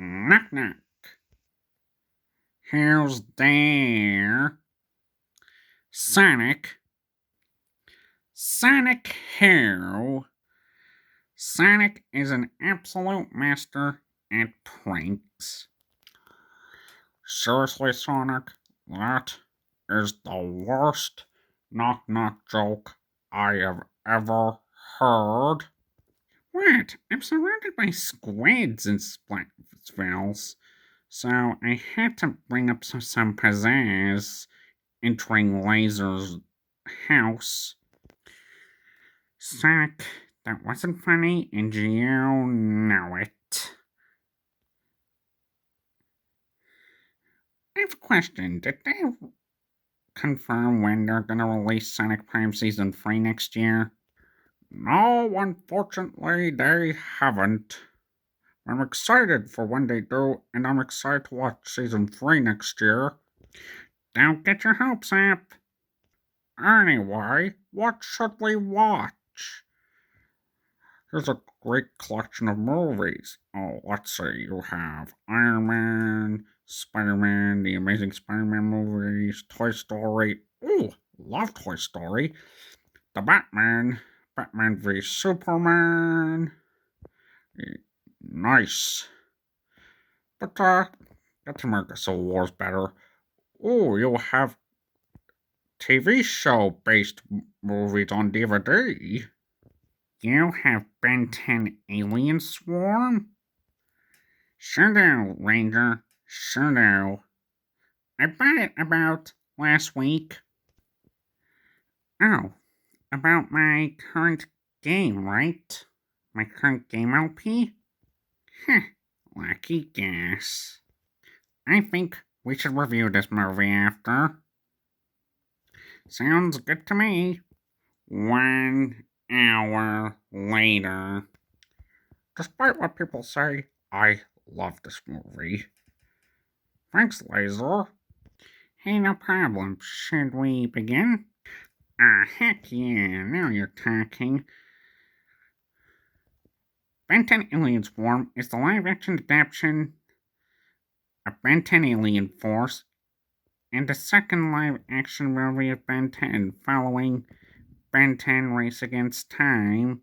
Knock knock. Who's there? Sonic. Sonic who? Sonic is an absolute master at pranks. Seriously, Sonic, that is the worst knock knock joke I have ever heard. What? I'm surrounded by squids and splatterfells, so I had to bring up some pizzazz entering Laser's house. Sonic, that wasn't funny, and you know it. I have a question. Did they confirm when they're gonna release Sonic Prime Season 3 next year? No, unfortunately, they haven't. I'm excited for when they do, and I'm excited to watch Season 3 next year. Don't get your hopes up. Anyway, what should we watch? Here's a great collection of movies. Oh, let's see. You have Iron Man, Spider Man, the Amazing Spider Man movies, Toy Story. Ooh, love Toy Story. The Batman, Batman v Superman. Nice. But, Captain America Civil War's better. Ooh, you'll have TV show based movies on DVD. You have Ben 10 Alien Swarm? Sure do, Ranger. Sure do. I bought it about last week. Oh, about my current game, right? My current game LP? Heh, lucky guess. I think we should review this movie after. Sounds good to me. 1 hour later. Despite what people say, I love this movie. Thanks, Laser. Hey, no problem. Should we begin? Heck yeah, now you're talking. Ben 10 Alien Swarm is the live-action adaptation of Ben 10 Alien Force and the second live-action movie of Ben 10 following Ben 10 Race Against Time.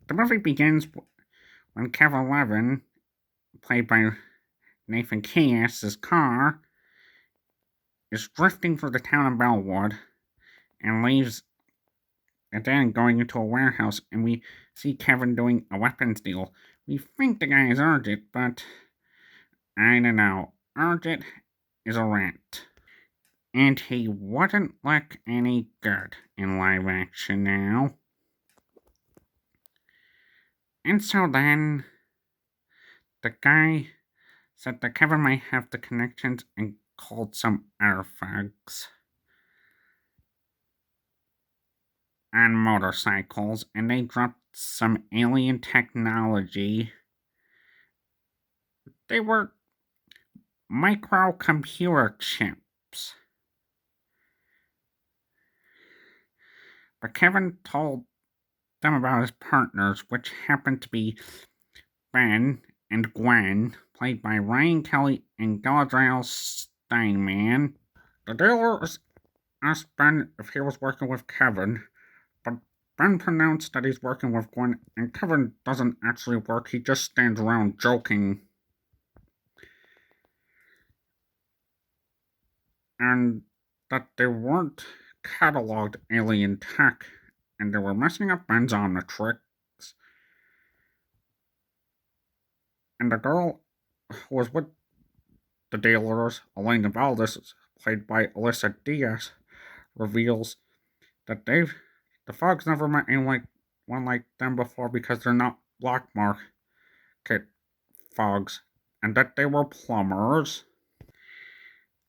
The movie begins when Kev 11, played by Nathan Kias's car, is drifting through the town of Bellwood and leaves and then going into a warehouse, and we see Kevin doing a weapons deal. We think the guy is Urgit, but I don't know. Urgit is a rat. And he wouldn't look any good in live action now. And so then, the guy said that Kevin might have the connections and called some other thugs on motorcycles, and they dropped some alien technology. They were microcomputer chips. But Kevin told them about his partners, which happened to be Ben and Gwen, played by Ryan Kelly and Galadriel Steinman. The dealers asked Ben if he was working with Kevin, but Ben pronounced that he's working with Gwen, and Kevin doesn't actually work, he just stands around joking. And that they weren't cataloged alien tech, and they were messing up Ben's Omnitrix. And the girl who was with the dealers, Elena Valdez, played by Alyssa Diaz, reveals that the Fogs never met anyone like them before because they're not black market Fogs, and that they were plumbers.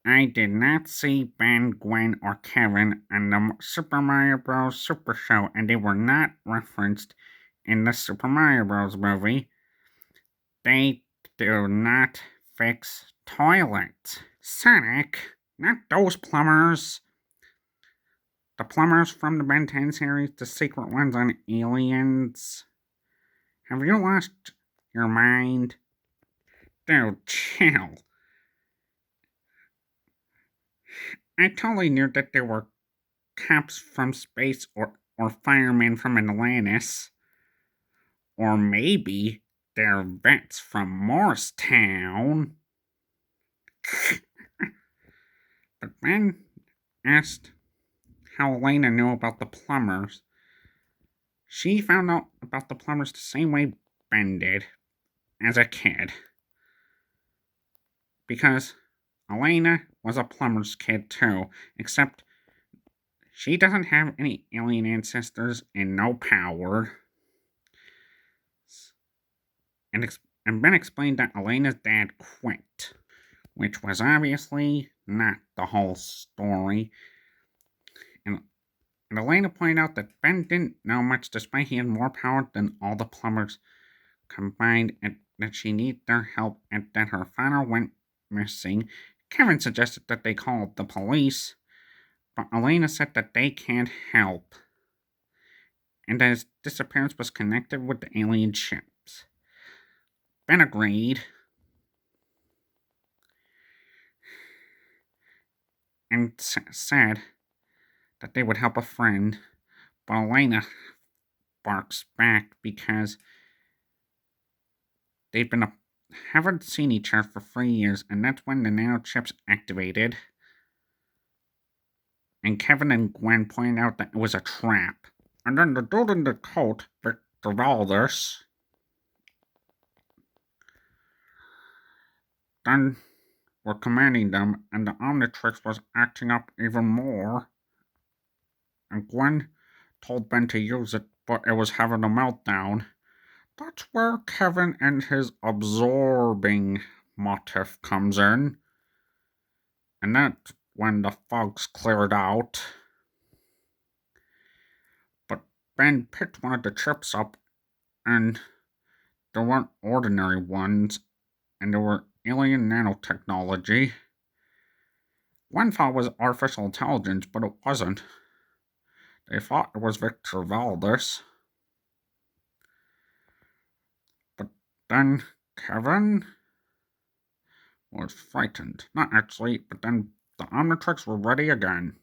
I did not see Ben, Gwen, or Kevin on the Super Mario Bros. Super Show, and they were not referenced in the Super Mario Bros. Movie. They do not fix toilets. Sonic, not those plumbers. The plumbers from the Ben 10 series, the secret ones on Aliens. Have you lost your mind? Dude, chill. I totally knew that they were cops from space or firemen from Atlantis. Or maybe they're vets from Morristown. But Ben asked how Elena knew about the plumbers. She found out about the plumbers the same way Ben did as a kid. Because Elena was a plumber's kid too, except she doesn't have any alien ancestors and no power. And Ben explained that Elena's dad quit, which was obviously not the whole story. And, and Elena pointed out that Ben didn't know much despite he had more power than all the plumbers combined, and that she needed their help and that her father went missing. Kevin suggested that they call the police, but Elena said that they can't help, and that his disappearance was connected with the alien ships. Ben agreed, and said that they would help a friend, but Elena barks back because they've been haven't seen each other for 3 years, and that's when the nanochips activated. And Kevin and Gwen pointed out that it was a trap. And then the dude in the coat, Victor Valdez, then were commanding them, and the Omnitrix was acting up even more. And Gwen told Ben to use it, but it was having a meltdown. That's where Kevin and his absorbing motif comes in. And that's when the fog's cleared out. But Ben picked one of the chips up, and there weren't ordinary ones, and there were alien nanotechnology. One thought it was artificial intelligence, but it wasn't. They thought it was Victor Valdez. But then Kevin was frightened. Not actually, but then the Omnitrix were ready again.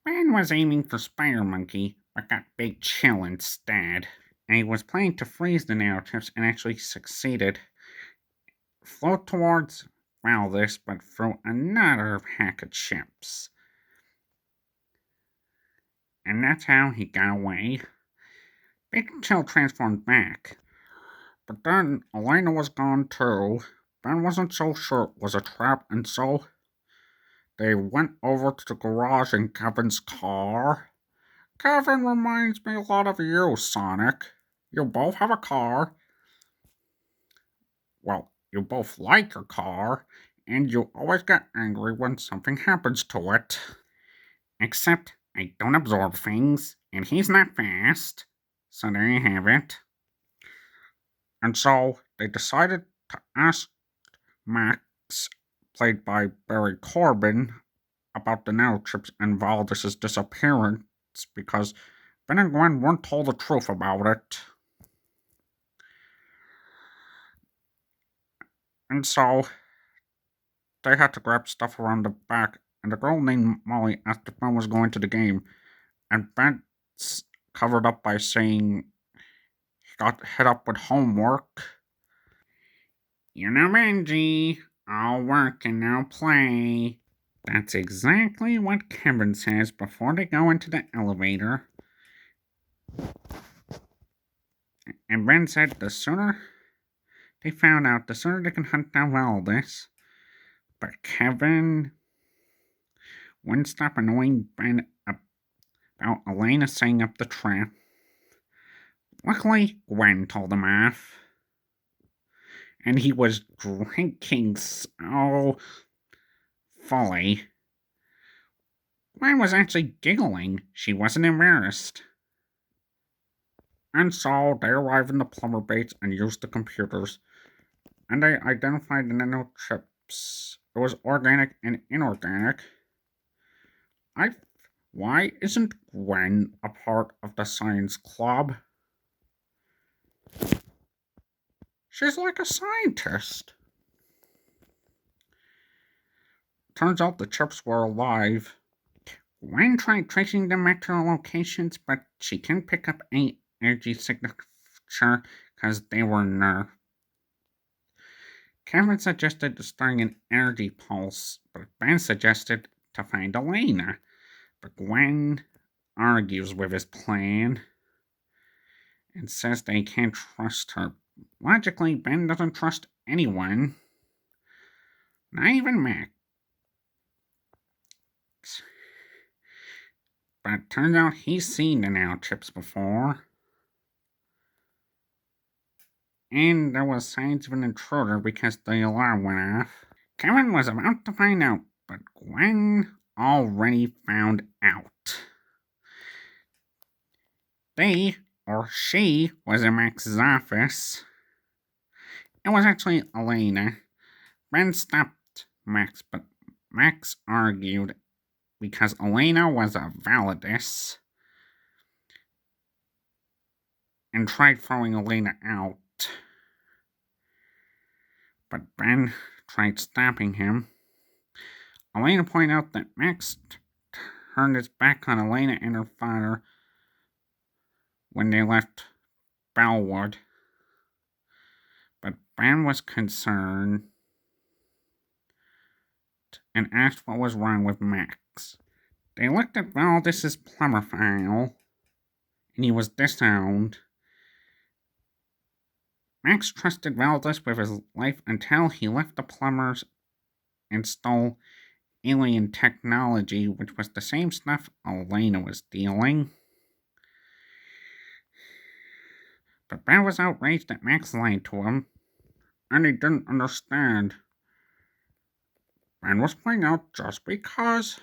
Ben was aiming for Spider Monkey, but got Big Chill instead. And he was planning to freeze the nanochips and actually succeeded. Flew towards Valdez, but threw another pack of chips. And that's how he got away. Big Chill transformed back. But then Elena was gone too. Ben wasn't so sure it was a trap, and so they went over to the garage in Kevin's car. Kevin reminds me a lot of you, Sonic. You both have a car. Well, you both like your car, and you always get angry when something happens to it. Except I don't absorb things, and he's not fast. So there you have it. And so they decided to ask Max, played by Barry Corbin, about the nanochips and Valdez's disappearance because Ben and Gwen weren't told the truth about it. And so they had to grab stuff around the back, and the girl named Molly asked if Ben was going to the game, and Ben covered up by saying he got hit up with homework. You know, Benji, all work and no play. That's exactly what Kevin says before they go into the elevator. And Ben said the sooner they found out, the sooner they can hunt down Valdez. But Kevin wouldn't stop annoying Ben about Elena setting up the trap. Luckily, Gwen told him off. And he was drinking so fully. Gwen was actually giggling. She wasn't embarrassed. And so they arrived in the plumber base and used the computers. And they identified the nanochips. It was organic and inorganic. Why isn't Gwen a part of the science club? She's like a scientist. Turns out the chips were alive. Gwen tried tracing them back to their locations, but she couldn't pick up any energy signature because they were nerfed. Kevin suggested starting an energy pulse, but Ben suggested to find Elena. But Gwen argues with his plan and says they can't trust her. Logically, Ben doesn't trust anyone, not even Max. But turns out he's seen the Now chips before. And there was signs of an intruder because the alarm went off. Kevin was about to find out, but Gwen already found out. They, or she, was in Max's office. It was actually Elena. Ben stopped Max, but Max argued because Elena was a Validus and tried throwing Elena out. But Ben tried stopping him. Elena pointed out that Max turned his back on Elena and her father when they left Bellwood. But Ben was concerned and asked what was wrong with Max. They looked at Valdis's plumber file, and he was disowned. Max trusted Valdis with his life until he left the plumbers and stole alien technology, which was the same stuff Elena was dealing. But Ben was outraged that Max lied to him, and he didn't understand. Ben was pointing out just because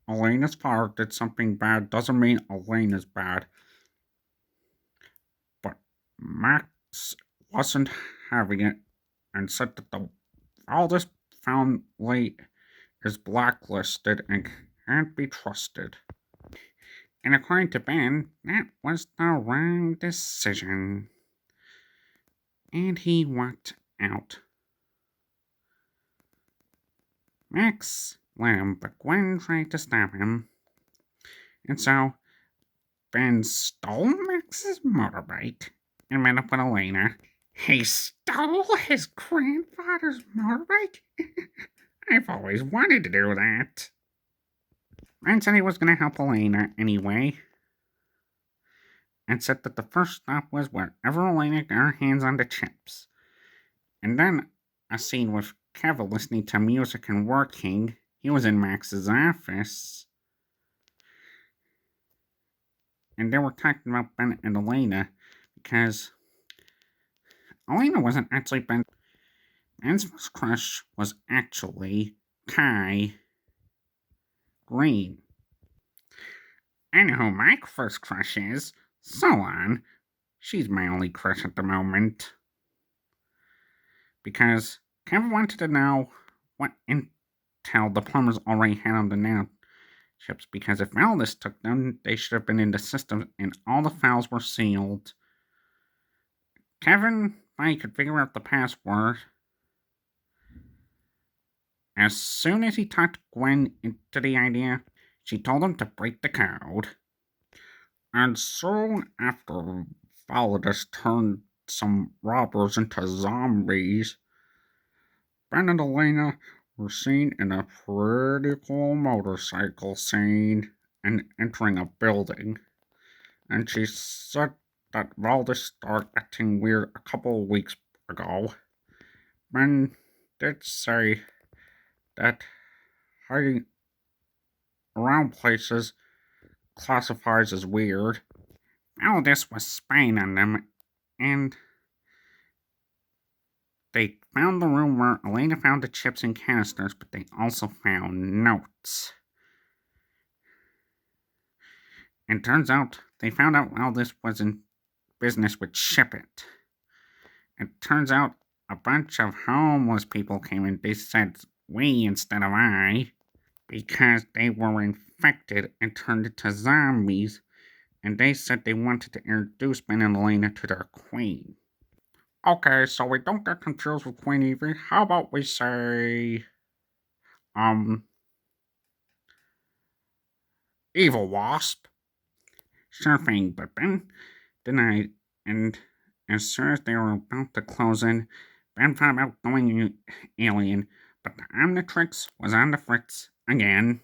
Elena's father did something bad doesn't mean Elena's bad. But Max wasn't having it and said that the Valdis family is blacklisted and can't be trusted. And according to Ben, that was the wrong decision. And he walked out. Max let him, but Gwen tried to stop him. And so, Ben stole Max's motorbike and met up with Elena. He stole his grandfather's motorbike? I've always wanted to do that. Ben said he was going to help Elena anyway, and said that the first stop was wherever Elena got her hands on the chips. And then a scene with Kevin listening to music and working. He was in Max's office. And they were talking about Ben and Elena because Elena wasn't actually Ben. Ben's first crush was actually Kai Green. I know who my first crush is. Solon. She's my only crush at the moment. Because Kevin wanted to know what intel the plumbers already had on the Now chips, because if Valdis took them, they should have been in the system and all the files were sealed. Kevin thought he could figure out the password. As soon as he talked Gwen into the idea, she told him to break the code. And soon after, Validus turned some robbers into zombies, Ben and Elena were seen in a pretty cool motorcycle scene and entering a building. And she said that Valdis started acting weird a couple of weeks ago. Ben did say that hiding around places classifies as weird. Valdis was spying on them, and they found the room where Elena found the chips and canisters, but they also found notes. And turns out they found out Valdis was in business with Ship It. It turns out a bunch of homeless people came in. They said we instead of I, because they were infected and turned into zombies, and they said they wanted to introduce Ben and Elena to their queen. Okay, so we don't get confused with Queen Evie. How about we say, um, Evil Wasp? Sure thing, but Ben denied, and as soon as they were about to close in, Ben thought about going alien, but the Omnitrix was on the fritz again.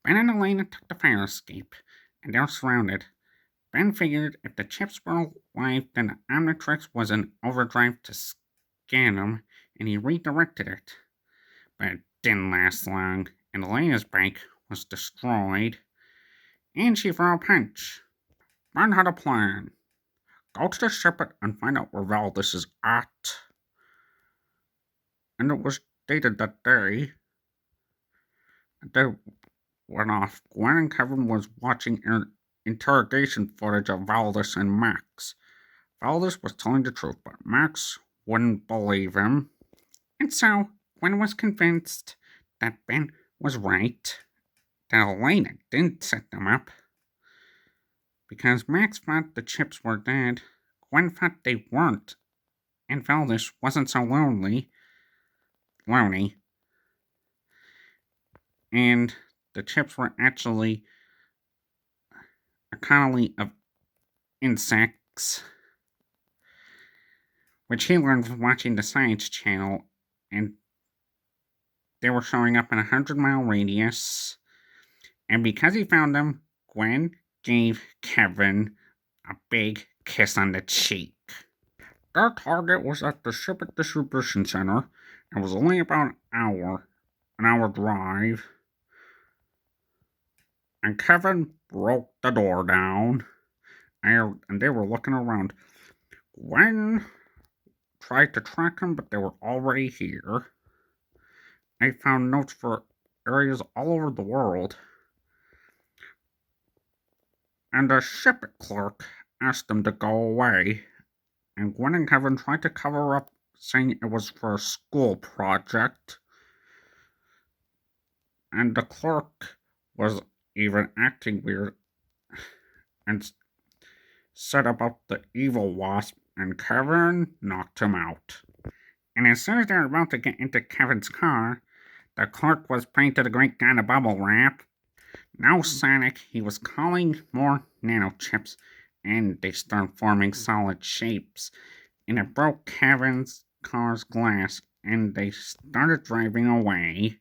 Ben and Elena took the fire escape, and they were surrounded. Ben figured if the chips were alive, then the Omnitrix was in overdrive to scan them, and he redirected it. But it didn't last long, and Elena's bike was destroyed, and she threw a punch. Ben had a plan. Go to the ship and find out where Valdis is at. And it was dated that day. They went off. Gwen and Kevin was watching interrogation footage of Valdis and Max. Valdis was telling the truth, but Max wouldn't believe him. And so Gwen was convinced that Ben was right, that Elena didn't set them up. Because Max thought the chips were dead, Gwen thought they weren't, and Valdis wasn't so lonely. And the chips were actually a colony of insects, which he learned from watching the Science Channel, and they were showing up in a 100-mile radius. And because he found them, Gwen gave Kevin a big kiss on the cheek. Their target was at the ship distribution center, and was only about an hour drive. And Kevin broke the door down, and they were looking around. Gwen tried to track them, but they were already here. They found notes for areas all over the world, and the ship clerk asked them to go away. And Gwen and Kevin tried to cover up, saying it was for a school project. And the clerk was even acting weird and said about the evil wasp, and Kevin knocked him out. And as soon as they were about to get into Kevin's car, the clerk was praying to the great god of bubble wrap. Now Sonic, he was calling more nanochips, and they started forming solid shapes. And it broke Kevin's car's glass, and they started driving away.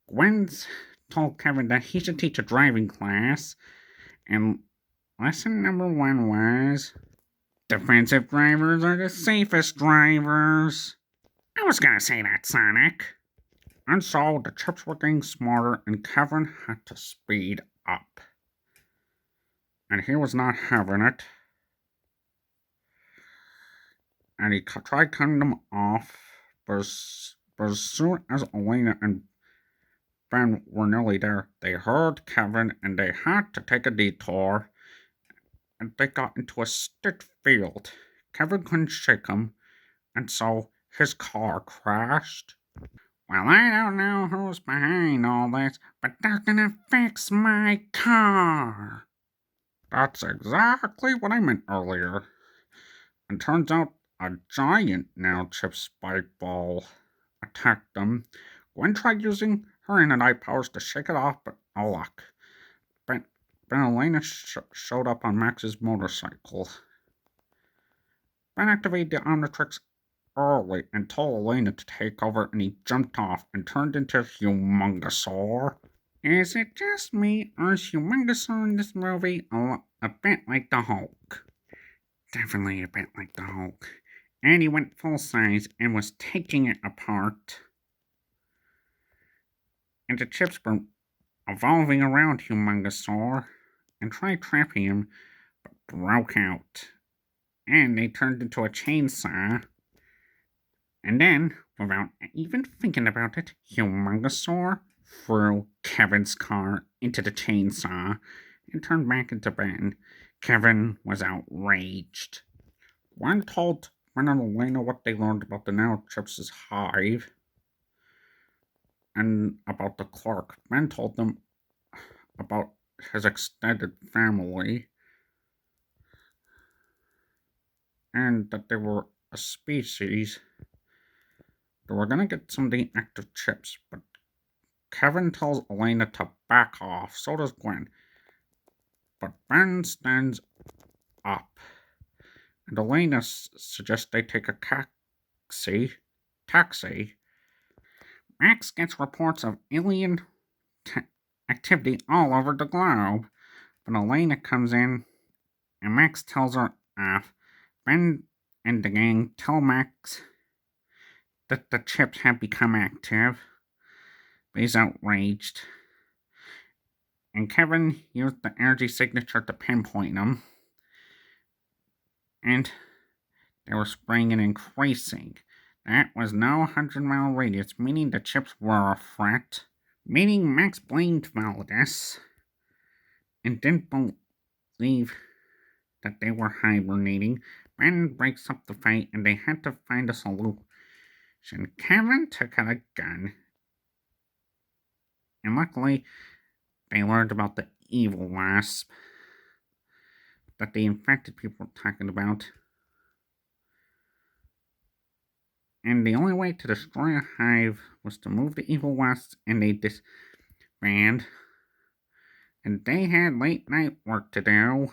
Gwen's told Kevin that he should teach a driving class, and lesson number 1 was defensive drivers are the safest drivers. I was gonna say that, Sonic. And so the chips were getting smarter, and Kevin had to speed up. And he was not having it. And he tried cutting them off, but as soon as Elena and Ben were nearly there, they heard Kevin, and they had to take a detour. And they got into a stick field. Kevin couldn't shake him, and so his car crashed. Well, I don't know who's behind all this, but they're gonna fix my car. That's exactly what I meant earlier. And turns out a giant nanochip spike ball attacked them. Gwen tried using her internet powers to shake it off, but no luck. Ben Elena showed up on Max's motorcycle. Ben activated the Omnitrix early and told Elena to take over, and he jumped off and turned into Humongosaur. Is it just me, or is Humongosaur in this movie a bit like the Hulk? Definitely a bit like the Hulk. And he went full size and was taking it apart. And the chips were evolving around Humongosaur and tried trapping him, but broke out. And they turned into a chainsaw. And then, without even thinking about it, Humongosaur threw Kevin's car into the chainsaw and turned back into Ben. Kevin was outraged. One told Ben and Elena what they learned about the nanochips' hive and about the clerk. Ben told them about his extended family. and that they were a species that were gonna get some of the active chips, but Kevin tells Elena to back off, so does Gwen. But Ben stands up, and Elena suggests they take a taxi. Max gets reports of alien activity all over the globe, but Elena comes in, and Max tells her off. Ben and the gang tell Max that the chips have become active, but he's outraged. And Kevin used the energy signature to pinpoint them, and they were spraying and increasing. That was no 100-mile radius, meaning the chips were a threat, meaning Max blamed Valdez and didn't believe that they were hibernating. Ben breaks up the fight, and they had to find a solution. Kevin took out a gun, and luckily, they learned about the evil wasp that the infected people were talking about. And the only way to destroy a hive was to move the evil wasps, and they disband. And they had late night work to do.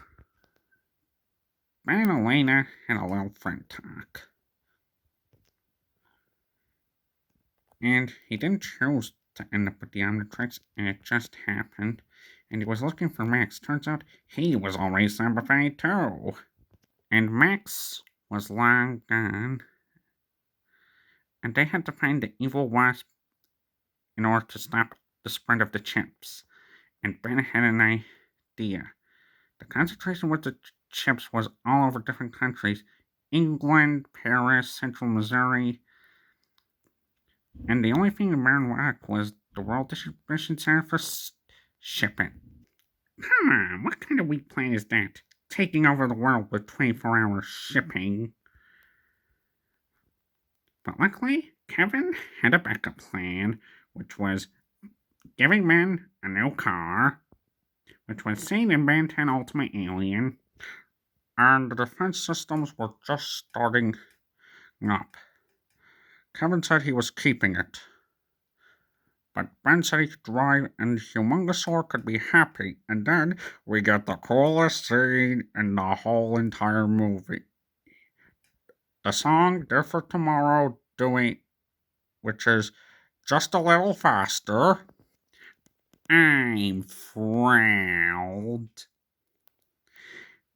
Ben and Elena had a little friend talk. And he didn't choose to end up with the Omnitrix, and it just happened. And he was looking for Max. Turns out he was already zombified too. And Max was long gone. And they had to find the evil wasp in order to stop the spread of the chips. And Ben had an idea. The concentration with the chips was all over different countries. England, Paris, Central Missouri. And the only thing in Barren Rock was the World Distribution Center for shipping. Come on, what kind of weak plan is that? Taking over the world with 24-hour shipping. But luckily, Kevin had a backup plan, which was giving Ben a new car, which was seen in Ben 10 Ultimate Alien, and the defense systems were just starting up. Kevin said he was keeping it, but Ben said he could drive and Humongosaur could be happy, and then we get the coolest scene in the whole entire movie. The song There for Tomorrow doing, which is just a little faster. I'm proud.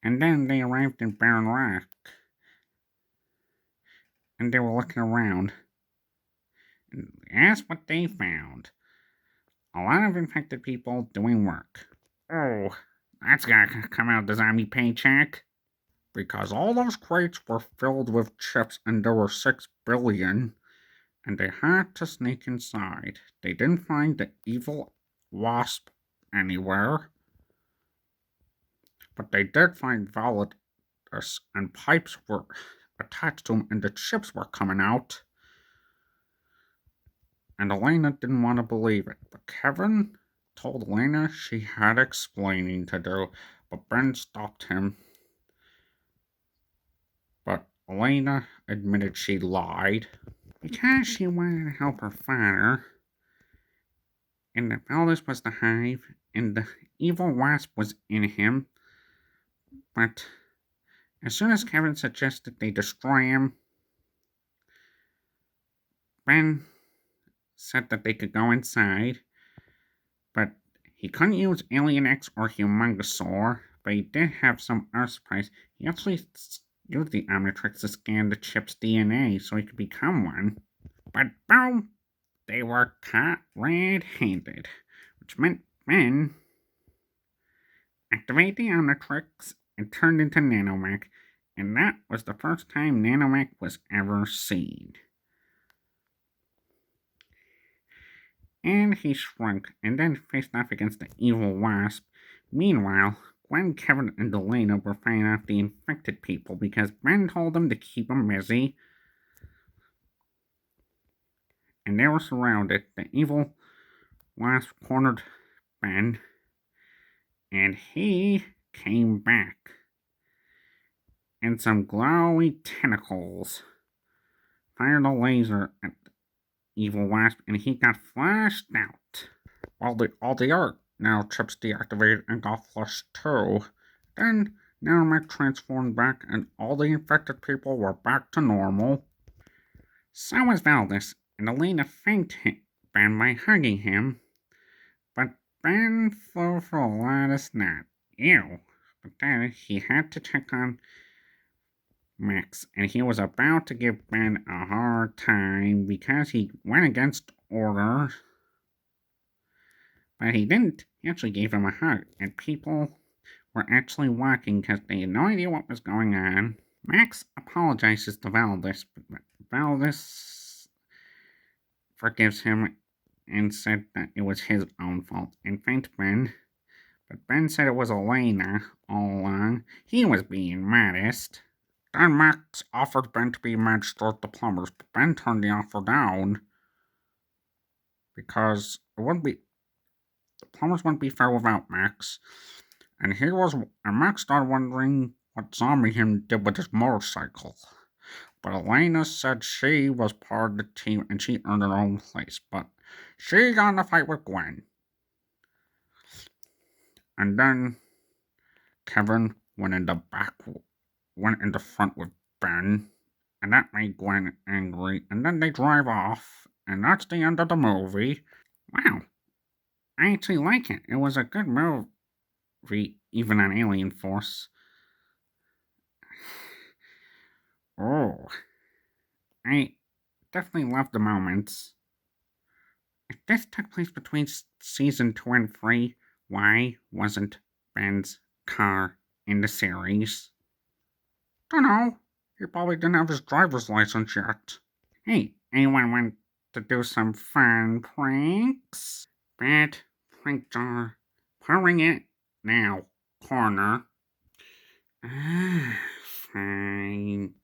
And then they arrived in Barren Rock, and they were looking around. And that's what they found. A lot of infected people doing work. Oh, that's gotta come out of the zombie paycheck. Because all those crates were filled with chips, and there were 6 billion. And they had to sneak inside. They didn't find the evil wasp anywhere. But they did find Validus, and pipes were attached to him, and the chips were coming out. And Elena didn't want to believe it, but Kevin told Elena she had explaining to do, but Ben stopped him. But Elena admitted she lied because she wanted to help her father. And the Valdez was the hive, and the evil wasp was in him. But as soon as Kevin suggested they destroy him, Ben said that they could go inside, but he couldn't use Alien X or Humongosaur, but he did have some other surprise. He actually used the Omnitrix to scan the chip's DNA so he could become one. But boom! They were caught red-handed, which meant Ben activated the Omnitrix and turned into Nanomech, and that was the first time Nanomech was ever seen. And he shrunk, and then faced off against the evil wasp. Meanwhile, Gwen, Kevin, and Elena were fighting off the infected people because Ben told them to keep them busy. And they were surrounded. The evil wasp cornered Ben, and he came back. and some glowy tentacles fired a laser at Evil Wasp, and he got flushed out. All the other now chips deactivated and got flushed too. Then Nanomech transformed back, and all the infected people were back to normal. So was Valdis, and Elena thanked Ben by hugging him. But Ben flew for a lot of snot. Ew. But then he had to check on Max, and he was about to give Ben a hard time because he went against orders. But he didn't. He actually gave him a hug, and people were actually walking because they had no idea what was going on. Max apologizes to Valdis, but Valdis forgives him and said that it was his own fault and thanked Ben. But Ben said it was Elena all along. He was being modest. Then Max offered Ben to be magister at the plumbers, but Ben turned the offer down because the plumbers wouldn't be fair without Max. And Max started wondering what Zombie him did with his motorcycle. But Elena said she was part of the team and she earned her own place. But she got in a fight with Gwen. And then Kevin went in the front with Ben, and that made Gwen angry, and then they drive off, and that's the end of the movie. Wow, I actually like it. It was a good movie, even on Alien Force. Oh, I definitely love the moments. If this took place between season 2 and 3, why wasn't Ben's car in the series? Dunno. He probably didn't have his driver's license yet. Hey, anyone want to do some fun pranks? Bad prank jar. Pouring it now. Corner. Fine.